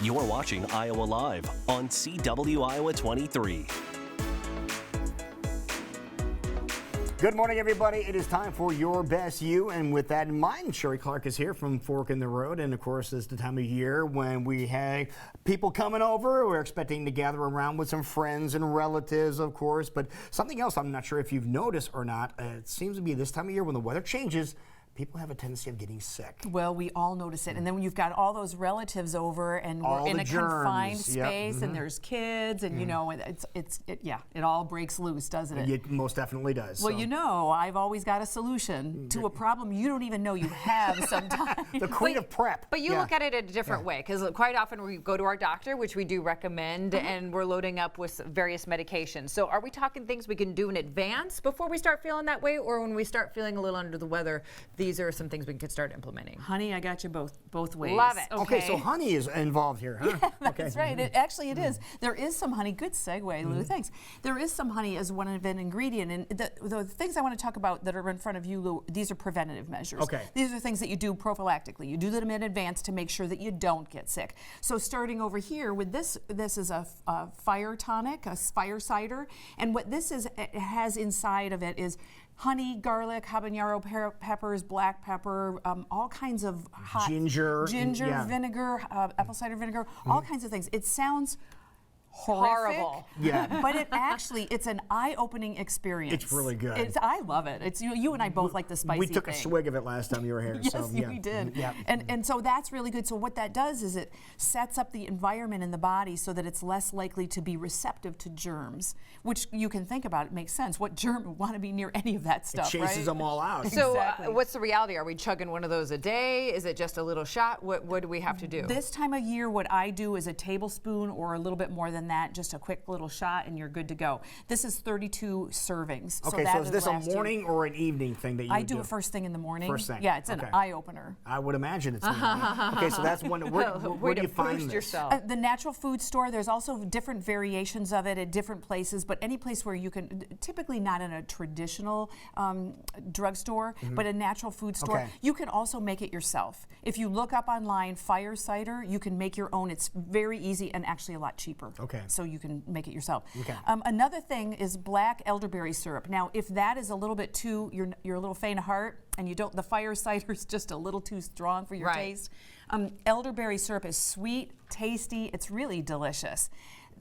You're watching Iowa Live on CW Iowa 23. Good morning, everybody. It is time for Your Best You, and with that in mind, Sherry Clark is here from Fork in the Road, and of course, it's the time of year when we have people coming over. We're expecting to gather around with some friends and relatives, of course, but something else I'm not sure if you've noticed or not, it seems to be this time of year when the weather changes, people have a tendency of getting sick. Well, we all notice it. And then when you've got all those relatives over and All we're in the a germs. confined Yep. space and there's kids and, you know, it all breaks loose, doesn't it? It most definitely does. Well, so. you know, I've always got a solution to a problem you don't even know you have sometimes. The queen of prep. But you Yeah. look at it a different way, because quite often we go to our doctor, which we do recommend, and we're loading up with various medications. So are we talking things we can do in advance before we start feeling that way, or when we start feeling a little under the weather, these are some things we can start implementing? Honey, I got you both ways. Love it. Okay, so honey is involved here, huh? That's right. Actually, it is. There is some honey. Good segue, Lou. Thanks. There is some honey as one of an ingredient. And the things I want to talk about that are in front of you, Lou, these are preventative measures. Okay. These are things that you do prophylactically. You do them in advance to make sure that you don't get sick. So starting over here with this is a fire tonic, a fire cider. And what this is, it has inside of it is honey, garlic, habanero peppers, black pepper, all kinds of hot Ginger, yeah. vinegar, apple cider vinegar, all kinds of things. It sounds horrific, Horrible. Yeah. but it's an eye-opening experience. It's really good. I love it. It's you and I both like the spicy We took a thing. swig of it last time you were here. Yes, so, yeah. we did. Yeah. And so that's really good. So what that does is it sets up the environment in the body so that it's less likely to be receptive to germs, which you can think about. It makes sense. What germ would want to be near any of that It stuff, chases right? them all out. So Exactly. what's the reality? Are we chugging one of those a day? Is it just a little shot? What do we have to do? This time of year, what I do is a tablespoon or a little bit more than that, just a quick little shot, and you're good to go. This is 32 servings. Okay, that so is this a last year. morning or an evening thing that you I would do it first thing in the morning. First thing, Yeah, it's an okay. eye opener. I would imagine it's okay, so that's one. Where Way do to you find boost this? yourself. The natural food store, there's also different variations of it at different places, but any place where you can, typically not in a traditional drugstore, but a natural food store, Okay. you can also make it yourself. If you look up online fire cider, you can make your own. It's very easy and actually a lot cheaper. Okay. So you can make it yourself. Okay. Another thing is black elderberry syrup. Now, if that is a little bit too, you're a little faint of heart, and you don't, the fire cider is just a little too strong for your Right. taste. Elderberry syrup is sweet, tasty. It's really delicious.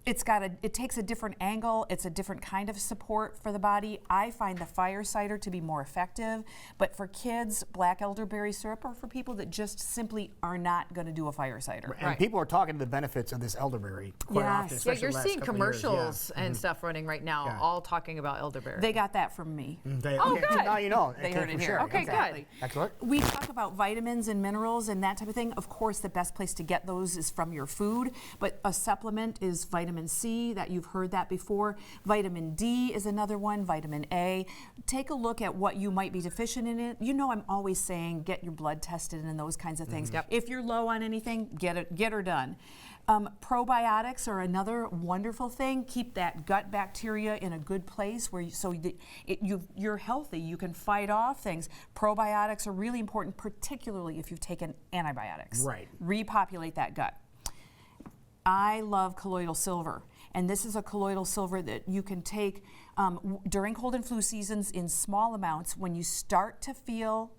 It takes a different angle. It's a different kind of support for the body. I find the fire cider to be more effective, but for kids, black elderberry syrup, or for people that just simply are not going to do a fire cider. And Right. people are talking to the benefits of this elderberry quite Yes. often. Yeah, Yeah, especially you're the last seeing couple of years, yeah. commercials and stuff running right now, Yeah. all talking about elderberry. They got that from me. Okay, good. so now you know. They came heard it from here. Sherry. Okay, good. Excellent. We talk about vitamins and minerals and that type of thing. Of course, the best place to get those is from your food, but a supplement is vitamin C, that you've heard that before. Vitamin D is another one, vitamin A. Take a look at what you might be deficient in it. You know, I'm always saying get your blood tested and those kinds of things. Yep. If you're low on anything, get her done. Probiotics are another wonderful thing. Keep that gut bacteria in a good place where you're healthy. You can fight off things. Probiotics are really important, particularly if you've taken antibiotics. Right. Repopulate that gut. I love colloidal silver, and this is a colloidal silver that you can take during cold and flu seasons in small amounts. When you start to feel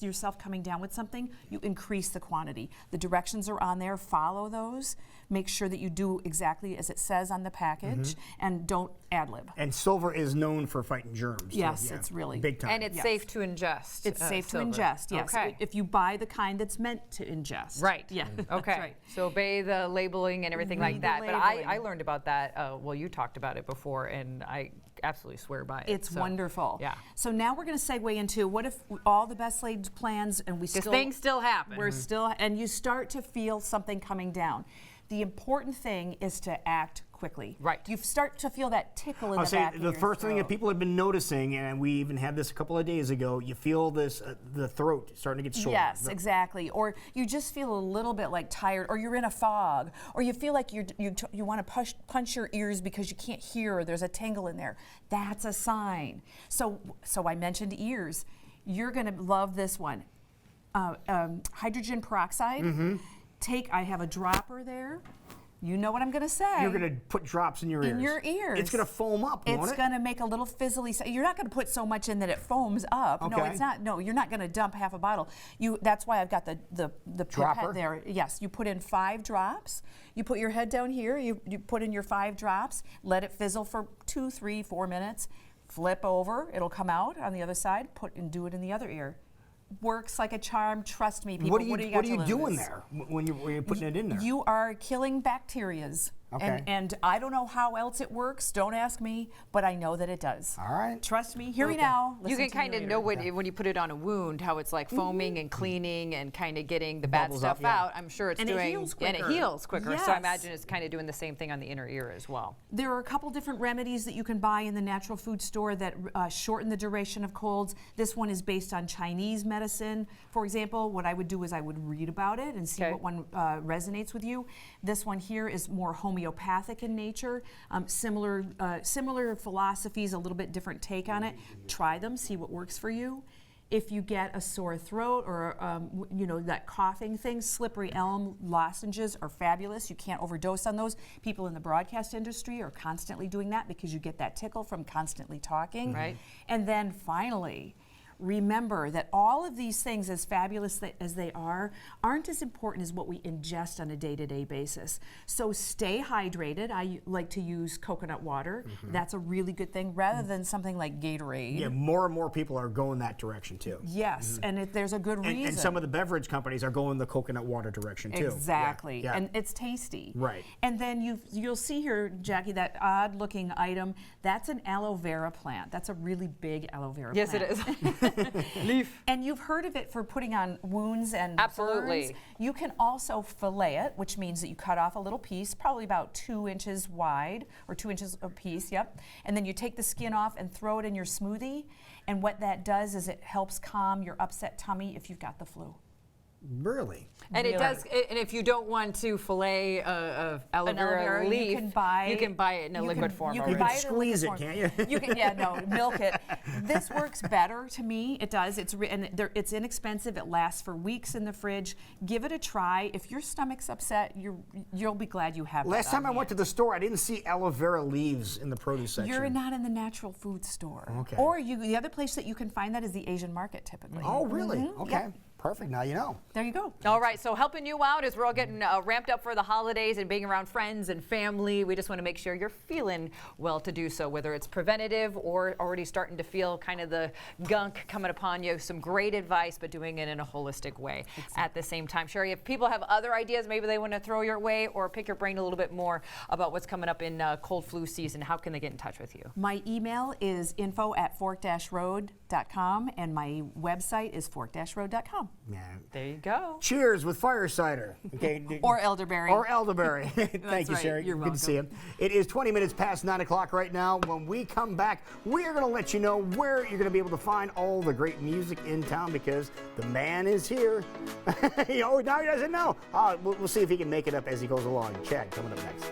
yourself coming down with something, you increase the quantity. The directions are on there. Follow those. Make sure that you do exactly as it says on the package, and don't ad lib. And silver is known for fighting germs. so, Yes, yeah, it's really- big time. and it's Yes. safe to ingest. It's safe to silver. ingest, yes. Okay. If you buy the kind that's meant to ingest. Right. Yeah. Okay. That's right. So obey the labeling and everything like Read the that. But labeling. I learned about that. Well, you talked about it before, and I absolutely swear by it. It's So, wonderful. Yeah. So now we're going to segue into what if all the best laid plans and we Because still things still happen. we're still and you start to feel something coming down. The important thing is to act quickly. Right. You start to feel that tickle in I'll the say back of the your first thing that throat. people have been noticing, and we even had this a couple of days ago, you feel this, the throat starting to get sore. Yes, exactly. Or you just feel a little bit like tired, or you're in a fog, or you feel like you want to punch your ears because you can't hear, or there's a tingle in there. That's a sign. So I mentioned ears. You're going to love this one. Hydrogen peroxide. I have a dropper there. You know what I'm going to say. You're going to put drops in your ears. In your ears. It's going to foam up, won't It's it? going to make a little fizzly sound. You're not going to put so much in that it foams up. No, Okay. it's not. No, you're not going to dump half a bottle. That's why I've got the Dropper? pipette there. Yes, you put in 5 drops. You put your head down here. You put in your 5 drops. Let it fizzle for 2, 3, 4 minutes. Flip over. It'll come out on the other side. Do it in the other ear. Works like a charm. Trust me, people. What are you got doing to lose? there when you're putting it in there? You are killing bacterias. Okay. And I don't know how else it works. Don't ask me, but I know that it does. All right. Trust me. Hear me now. You Listen can to kind your of ear. know when you put it on a wound, how it's like foaming and cleaning and kind of getting the bad Bubbles stuff up, yeah. out. I'm sure it's And it doing, heals and it quicker. heals quicker. So I Yes. imagine it's kind of doing the same thing on the inner ear as well. There are a couple different remedies that you can buy in the natural food store that shorten the duration of colds. This one is based on Chinese medicine. For example, what I would do is I would read about it and see Okay. what one resonates with you. This one here is more homeopathic in nature. Similar philosophies, a little bit different take on it. Try them, see what works for you. If you get a sore throat or that coughing thing, slippery elm lozenges are fabulous. You can't overdose on those. People in the broadcast industry are constantly doing that because you get that tickle from constantly talking. Right. And then finally, remember that all of these things, as fabulous as they are, aren't as important as what we ingest on a day-to-day basis. So stay hydrated. I like to use coconut water. That's a really good thing, rather than something like Gatorade. Yeah, more and more people are going that direction too. Yes, and there's a good reason. And some of the beverage companies are going the coconut water direction too. Exactly, Yeah. and it's tasty. Right. And then you'll see here, Jackie, that odd-looking item. That's an aloe vera plant. That's a really big aloe vera Yes, plant. it is. Leaf. And you've heard of it for putting on wounds and Absolutely. burns. You can also fillet it, which means that you cut off a little piece, probably about 2 inches wide, or 2 inches a piece, yep. And then you take the skin off and throw it in your smoothie. And what that does is it helps calm your upset tummy if you've got the flu. Really? And it Really. does. And if you don't want to fillet aloe An aloe vera vera, leaf, you can buy it in a you liquid can- form you already. can buy You it can in liquid squeeze it, form. can't you? You can, yeah, no, milk it. This works better to me. It does. It's inexpensive. It lasts for weeks in the fridge. Give it a try. If your stomach's upset, you'll be glad you have. Last that time I on went to hand. the store, I didn't see aloe vera leaves in the produce section. You're not in the natural food store. Okay. Or the other place that you can find that is the Asian market, typically. Oh, really? Mhm, Okay. yep. Perfect. Now you know. There you go. All right, so helping you out as we're all getting ramped up for the holidays and being around friends and family. We just want to make sure you're feeling well to do so, whether it's preventative or already starting to feel kind of the gunk coming upon you. Some great advice, but doing it in a holistic way at the same time. Sherry, if people have other ideas, maybe they want to throw your way or pick your brain a little bit more about what's coming up in cold flu season, how can they get in touch with you? My email is info@fork-road.com, and my website is fork-road.com. Yeah. There you go. Cheers with fire cider. Okay. Or elderberry. Or elderberry. Thank you, right. Sherry. You're Good to see you. It is 20 minutes past 9 o'clock right now. When we come back, we are going to let you know where you're going to be able to find all the great music in town because the man is here. Oh, now he doesn't know. We'll see if he can make it up as he goes along. Chad, coming up next.